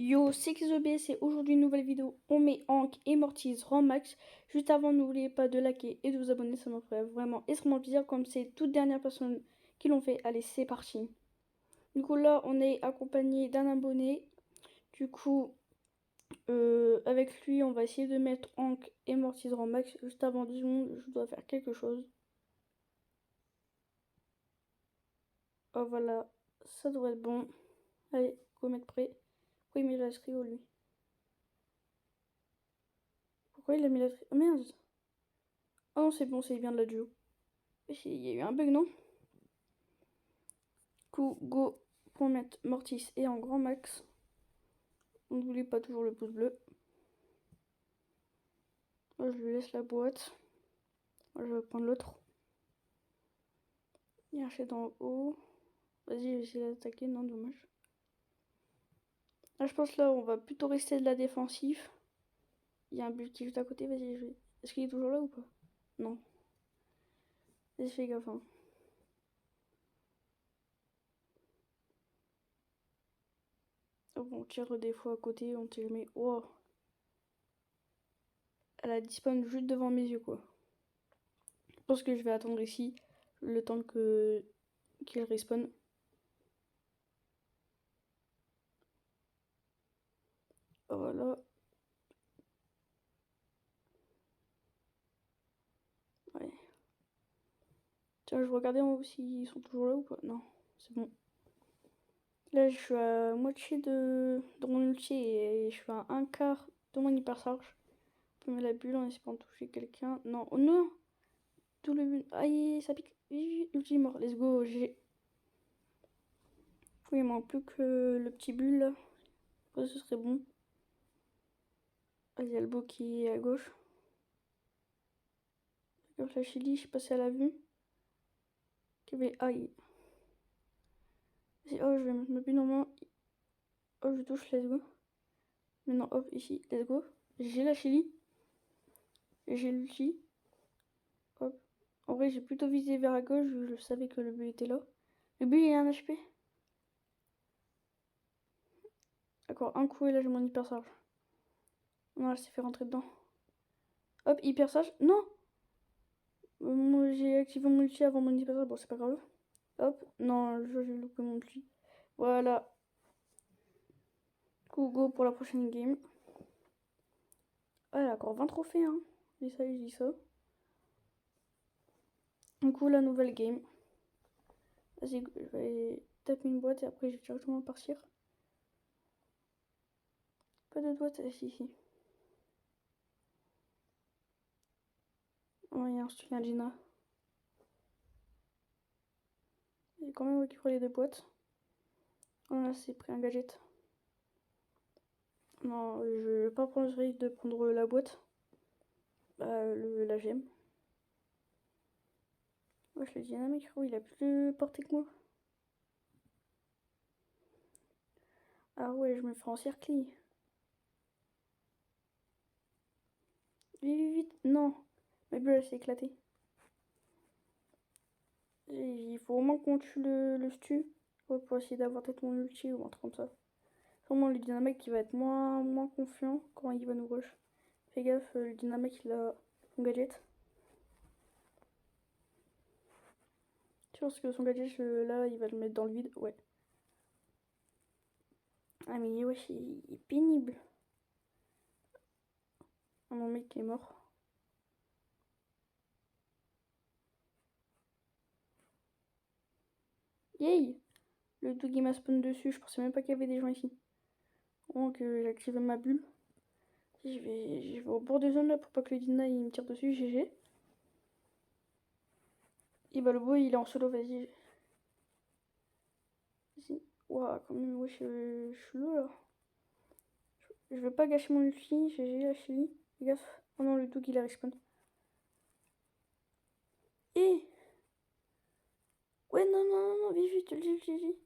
Yo, c'est XOBS et aujourd'hui une nouvelle vidéo. On met Hank et Mortis rang max. Juste avant, n'oubliez pas de liker et de vous abonner, ça me ferait vraiment extrêmement plaisir comme c'est toutes dernières personnes qui l'ont fait. Allez, c'est parti. Du coup là, on est accompagné d'un abonné. Du coup, avec lui, on va essayer de mettre Hank et Mortis rang max. Juste avant 10 secondes, je dois faire quelque chose. Oh voilà, ça devrait être bon. Allez, go mettre prêt. Pourquoi il met la trio lui? Pourquoi il a mis la trio? Oh merde! Oh non, c'est bon, c'est bien de la duo. Il y a eu un bug, non? Coup, go pour mettre Mortis et en grand max. On n'oublie pas toujours le pouce bleu. Moi, je lui laisse la boîte. Moi, je vais prendre l'autre. Il y a un chef en haut. Vas-y, je vais essayer d'attaquer. Non, dommage. Là, je pense là, on va plutôt rester de la défensive. Il y a un but qui est juste à côté. Vas-y, je vais. Est-ce qu'il est toujours là ou pas? Non. Vas-y, fais gaffe. Hein. Oh, bon, on tire des fois à côté. On tire, mais. Oh! Elle a disparu juste devant mes yeux, quoi. Je pense que je vais attendre ici le temps qu'elle respawn. Voilà. Ouais. Tiens, je regardais en haut s'ils sont toujours là ou pas. Non, c'est bon. Là, je suis à moitié de mon ulti et je suis à un quart de mon hypercharge. Je mets la bulle en espérant toucher quelqu'un. Non, oh non! Tout le but. Aïe, ça pique. Ulti mort. Let's go, GG. Il manque plus que le petit bulle là. Après, ce serait bon. Il y a le beau qui est à gauche. Comme la Chili, je sais pas si elle a vu. Aïe. Oh, je vais mettre ma bulle en main. Oh, je touche, let's go. Maintenant, hop, ici, let's go. J'ai la Chili. J'ai l'ulti. Hop. En vrai, j'ai plutôt visé vers la gauche. Je savais que le but était là. Le but, il a un HP. D'accord, un coup et là, j'ai mon hyper sage. Non, elle s'est fait rentrer dedans. Hop, hyper sage. Non! J'ai activé mon ulti avant mon hyper sage. Bon, c'est pas grave. Hop, non, j'ai loupé mon ulti. Voilà. Coup, go pour la prochaine game. Ah, elle a encore 20 trophées, hein. Et ça, je dis ça. Du coup, la nouvelle game. Vas-y, je vais taper une boîte et après, je vais directement partir. Pas de boîte, si, si. Oh, il y a un stun à Gina. J'ai quand même récupéré les deux boîtes. Oh là, c'est pris un gadget. Non, je vais pas prendre le risque de prendre la boîte. La gemme. Wesh, le dynamique, il a plus porté que moi. Ah ouais, je me fais encercler. Vite, vite, vite. Non, ma bulle, elle s'est éclatée. Il faut vraiment qu'on tue le stu pour essayer d'avoir peut-être mon ulti ou un truc comme ça. Vraiment, le dynamique qui va être moins confiant quand il va nous rush. Fais gaffe, le dynamique il a son gadget. Tu penses que son gadget là il va le mettre dans le vide? Ouais. Ah mais wesh, il est pénible. Ah, mon mec est mort. Yay! Le Dougie m'a spawn dessus, je pensais même pas qu'il y avait des gens ici. Donc j'ai activé ma bulle. Je vais au bord de zone là pour pas que le Dina il me tire dessus, GG. Et bah le beau il est en solo, vas-y. Vas-y. Ouah, quand même, wesh, je suis lourd là. Je veux pas gâcher mon ulti, GG la chili. Fais gaffe. Oh non, le Dougie il a respawn. Eh! Ouais, non, non, non, non, vite, vite, ulti.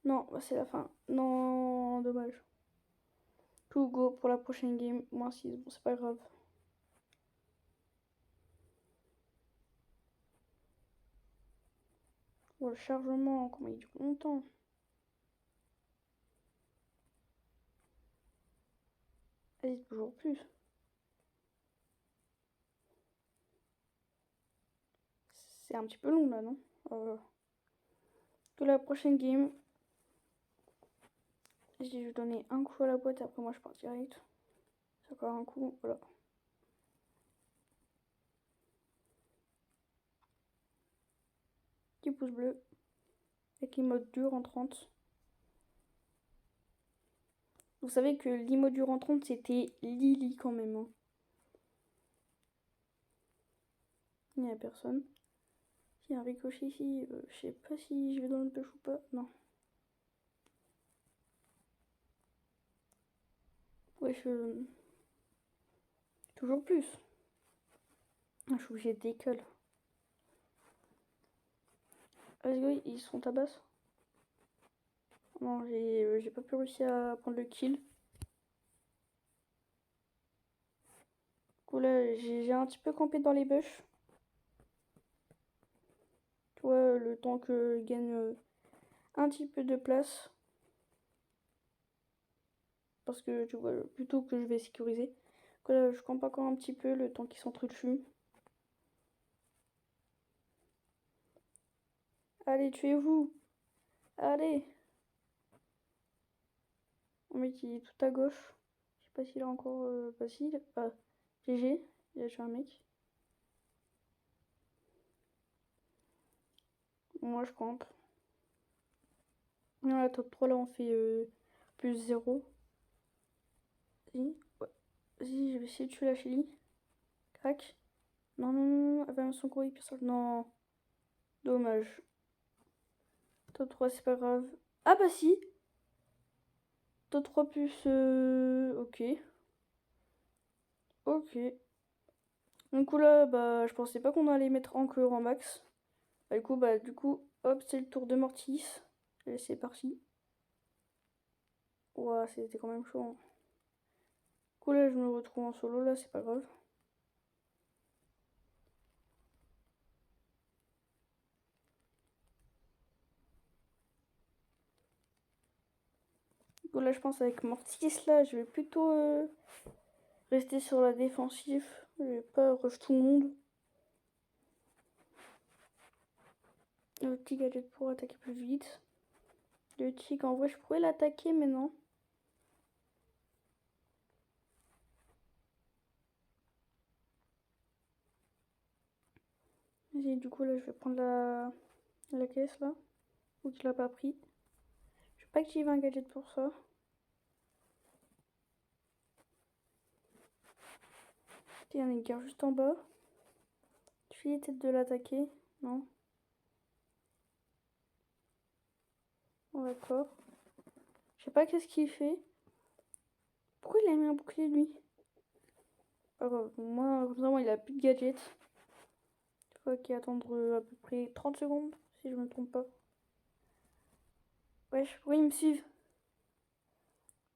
Non, bah, c'est la fin. Non, dommage. Tout go pour la prochaine game. Moins 6, bon, c'est pas grave. Oh, le chargement, comment il dure longtemps. Vas-y, toujours plus. C'est un petit peu long là, non? Que la prochaine game, je vais donner un coup à la boîte et après moi je pars direct. C'est encore un coup, voilà. Petit pouce bleu. Avec l'emote dur en 30. Vous savez que l'emote dur en 30 c'était Lily quand même. Hein. Il n'y a personne. Il y a un ricochet ici. Je sais pas si je vais dans le pêche ou pas. Non. Ouais, toujours plus. Ah, je suis obligée de décolle. Let's go, ils sont tabasse. Non, j'ai pas pu réussir à prendre le kill. Du coup là, j'ai un petit peu campé dans les bush. Tu vois, le temps que je gagne un petit peu de place. Parce que tu vois, plutôt que je vais sécuriser. Du coup là, je campe encore un petit peu le temps qu'ils s'entretuent. Allez, tuez-vous. Allez. Le mec il est tout à gauche. Je sais pas s'il a encore facile. GG, il a tué un mec. Moi je campe. Dans la top 3 là on fait plus 0. Vas-y, ouais. Vas-y, je vais essayer de tuer la Shelly. Crac. Non, non, non, elle va me secourir, personne. Non. Dommage. Top 3, c'est pas grave. Ah bah si. Top 3 plus... Ok. Ok. Du coup là, bah je pensais pas qu'on allait mettre encore en max. Bah, du coup, hop, c'est le tour de Mortis. Et c'est parti. Ouah, c'était quand même chaud. Hein. Du coup là, je me retrouve en solo, là, c'est pas grave. Du coup là, je pense avec Mortis, là, je vais plutôt rester sur la défensive. Je vais pas rush tout le monde. Le petit gadget pour attaquer plus vite. Le tigre, en vrai, je pourrais l'attaquer, mais non. Vas-y, du coup, là, je vais prendre la caisse, là. Ou tu l'as pas pris. Je vais pas activer un gadget pour ça. Il y a un écart juste en bas. Je vais peut-être de l'attaquer. Non. Bon, d'accord. Je sais pas qu'est-ce qu'il fait. Pourquoi il a mis un bouclier, lui? Alors, moi, comme ça, moi, il a plus de gadget. Il faut qu'il attendre à peu près 30 secondes, si je me trompe pas. Wesh, oui, ils me suivent.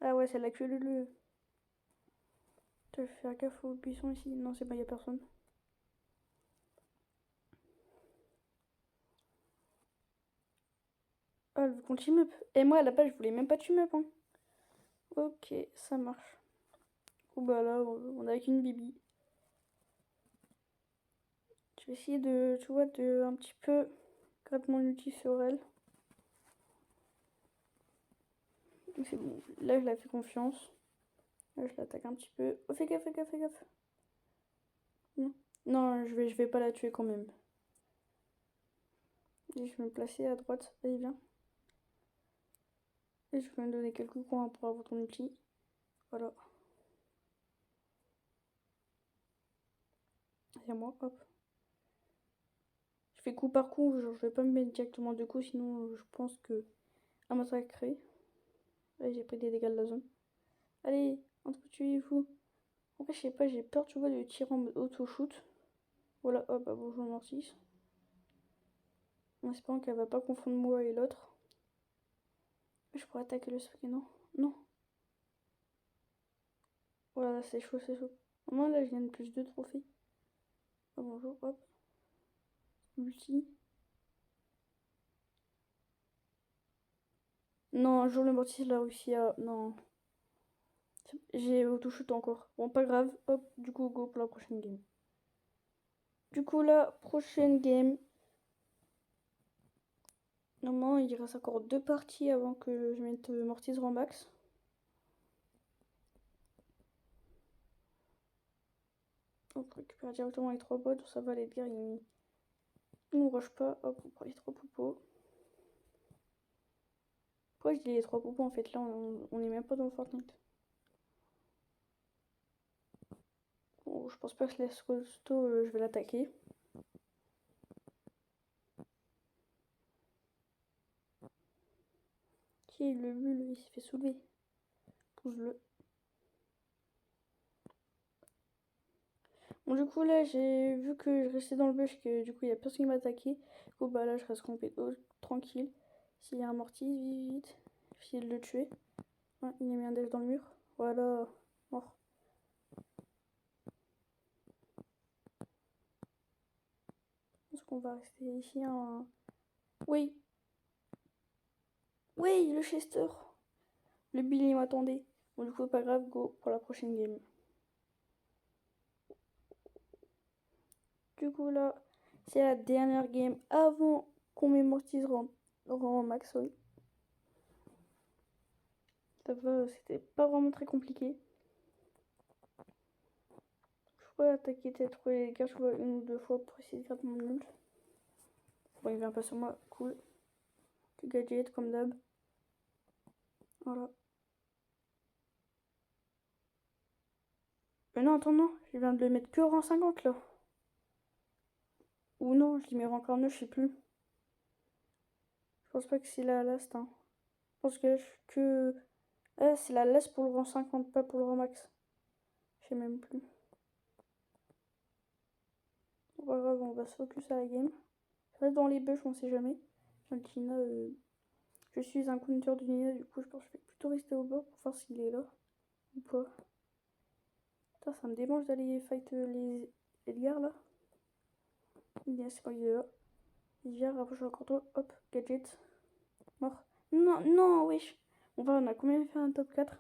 Ah ouais, c'est la queue leu. Je vais faire gaffe aux buissons ici. Non, c'est pas, y a personne. Ah, elle veut qu'on team up. Et moi, à la base, je voulais même pas team up. Hein. Ok, ça marche. Ou bah là, on est avec une Bibi. Je vais essayer de, tu vois, de un petit peu gratter mon ulti sur elle. C'est bon. Là, je la fais confiance. Là, je l'attaque un petit peu. Oh, fais gaffe, fais gaffe, fais gaffe. Non, non je vais pas la tuer quand même. Et je vais me placer à droite. Allez, viens. Et je vais me donner quelques coins pour avoir ton ulti. Voilà. C'est à moi, hop. Je fais coup par coup, genre, je vais pas me mettre directement de coup, sinon je pense que un massacré. Là, j'ai pris des dégâts de la zone. Allez, entretuez-vous. En fait, je sais pas, j'ai peur, tu vois, de tirer en mode auto-shoot. Voilà, hop, bah, bonjour Mortis. En espérant qu'elle va pas confondre moi et l'autre. Je pourrais attaquer le socket, non? Non. Voilà, c'est chaud, c'est chaud. Moi, là, je gagne plus de trophées. Oh, bonjour, hop. Multi. Non, un jour le Mortis l'a réussi à... Non. J'ai auto-shoot encore. Bon, pas grave. Hop, du coup, go pour la prochaine game. Du coup, la prochaine game. Normalement, il reste encore 2 parties avant que je mette Mortis rang max. On récupère directement les 3 bots, ça va, les bières, ils nous rushent pas. Hop, on prend les 3 poupos. Pourquoi je dis les 3 poupos en fait? Là, on est même pas dans Fortnite. Bon, je pense pas que les costaud, je vais l'attaquer. Qui est le bulle? Il s'est fait soulever. Pousse-le. Bon, du coup, là, j'ai vu que je restais dans le bush, que du coup, il y a personne qui m'a attaqué. Du coup, bah là, je reste complètement tranquille. S'il y a un mortis, vite, vite. J'essaie de le tuer. Ouais, il a mis un dash dans le mur. Voilà, mort. Je pense qu'on va rester ici. Oui. Oui, le Chester. Le Billy m'attendait. Bon, du coup, pas grave, go pour la prochaine game. Du coup, là, c'est la dernière game avant qu'on m'émortise rang max, oui. Ça va, c'était pas vraiment très compliqué. Je pourrais attaquer peut-être les gars, je vois une ou 2 fois pour essayer de faire mon ult. Bon, il vient pas sur moi, cool. Du gadget, comme d'hab. Voilà. Mais non, attends, non, je viens de le mettre que rang 50 là. Ou non, je l'y mets rang 49, je sais plus. Je pense pas que c'est la last, hein. Je pense que là, je suis que. Ah, c'est la last pour le rang 50, pas pour le rang max. Je sais même plus. Bon, pas grave, on va se focus à la game. Reste dans les bush, on sait jamais. Gina, je suis un counter du Nina, du coup, je pense que je vais plutôt rester au bord pour voir s'il est là ou pas. Putain, ça me démange d'aller fight les Edgar là. Bien, c'est pas il est là. Edgar, rapproche encore toi. Hop, gadget. Mort. Non, non, wesh. On va, on a combien fait un top 4?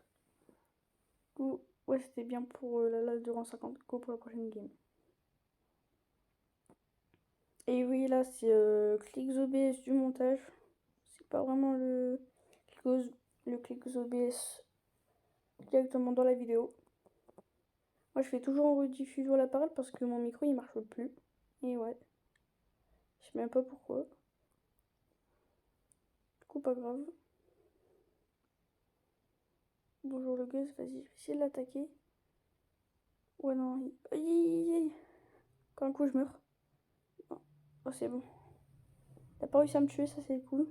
Go. Ouais, c'était bien pour la last de rang 50. Go pour la prochaine game. Et oui, là, c'est clics OBS du montage. C'est pas vraiment le clics OBS directement dans la vidéo. Moi, je fais toujours en rediffusion la parole parce que mon micro, il marche plus. Et ouais. Je sais même pas pourquoi. Du coup, pas grave. Bonjour le Gus, vas-y, je vais essayer de l'attaquer. Ouais, non, aïe. Quand un coup, je meurs. Non. Oh, c'est bon. T'as pas réussi à me tuer, ça c'est cool.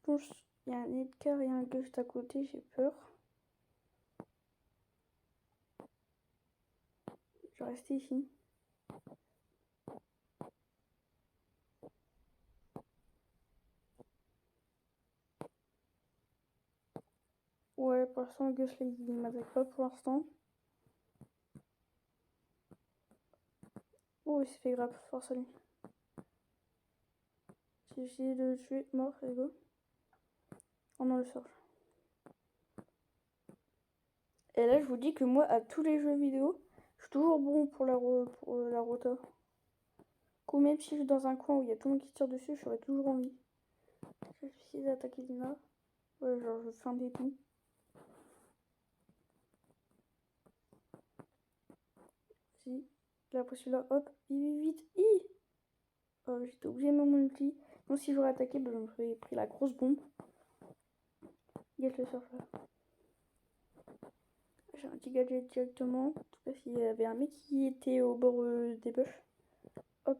Il y a un Edgar et un Gus juste à côté, j'ai peur. Je vais rester ici. Ouais, pour l'instant, le Gus là, il m'attaque pas pour l'instant. Oh, il s'est fait grave, force à lui. J'ai essayé de le tuer, mort, et go. Oh non, le sort. Et là, je vous dis que moi, à tous les jeux vidéo, je suis toujours bon pour la rota. Même si je suis dans un coin où il y a tout le monde qui tire dessus, j'aurais toujours envie. Je vais essayer d'attaquer Lina. Ouais, genre, je fais un des tout. Si. Là, après celui-là, hop, vite, vite. Oh, j'étais obligé de mettre mon ulti. Non, si j'aurais attaqué, bah, j'aurais pris la grosse bombe. Get le surf là. J'ai un petit gadget directement. En tout cas, s'il y avait un mec qui était au bord des bush. Hop.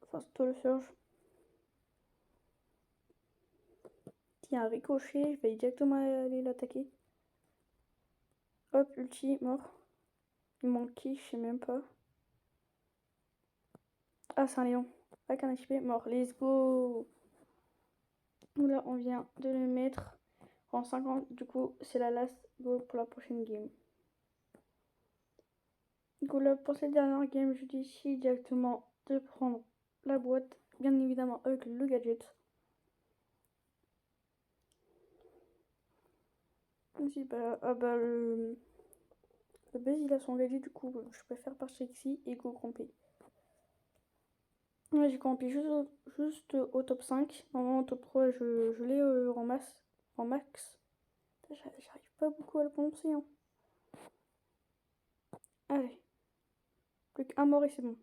Enfin, c'est toi le surge. S'il y a un ricochet, je vais directement aller l'attaquer. Hop, ulti, mort. Il manque qui? Je sais même pas. Ah, c'est un lion. Avec un HP, mort. Let's go. Là, on vient de le mettre en 50. Du coup, c'est la last go pour la prochaine game. Du coup, là, pour cette dernière game, je décide directement de prendre la boîte, bien évidemment avec le gadget. Aussi, bah, ah bah, le buzz il a son engagé, du coup, je préfère partir ici et go camper. Ouais, j'ai campé juste au top 5. Normalement, au top 3, je l'ai en max. J'arrive pas beaucoup à le prononcer, hein. Allez, plus qu'un mort et c'est bon.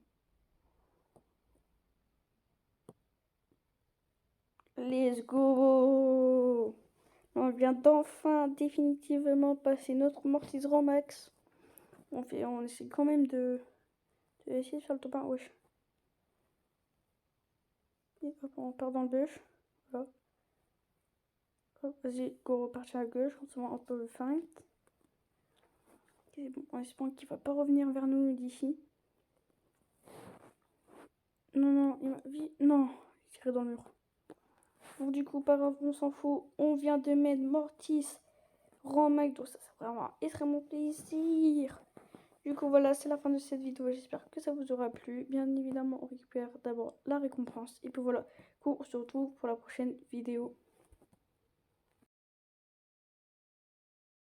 Let's go! On vient d'enfin définitivement passer notre mortise rang max. On essaie quand même de essayer de faire le top 1. Wesh. Et hop, on part dans le bush. Voilà. Hop, vas-y, go repartir à gauche. On peut le find. Ok, bon, on espère qu'il va pas revenir vers nous d'ici. Non, non, il m'a vu. Non, il tiré dans le mur. Bon, du coup, pas grave, on s'en fout. On vient de mettre Mortis rang max. Donc, ça, c'est vraiment extrêmement plaisir. Du coup, voilà, c'est la fin de cette vidéo. J'espère que ça vous aura plu. Bien évidemment, on récupère d'abord la récompense. Et puis voilà, on se retrouve pour la prochaine vidéo.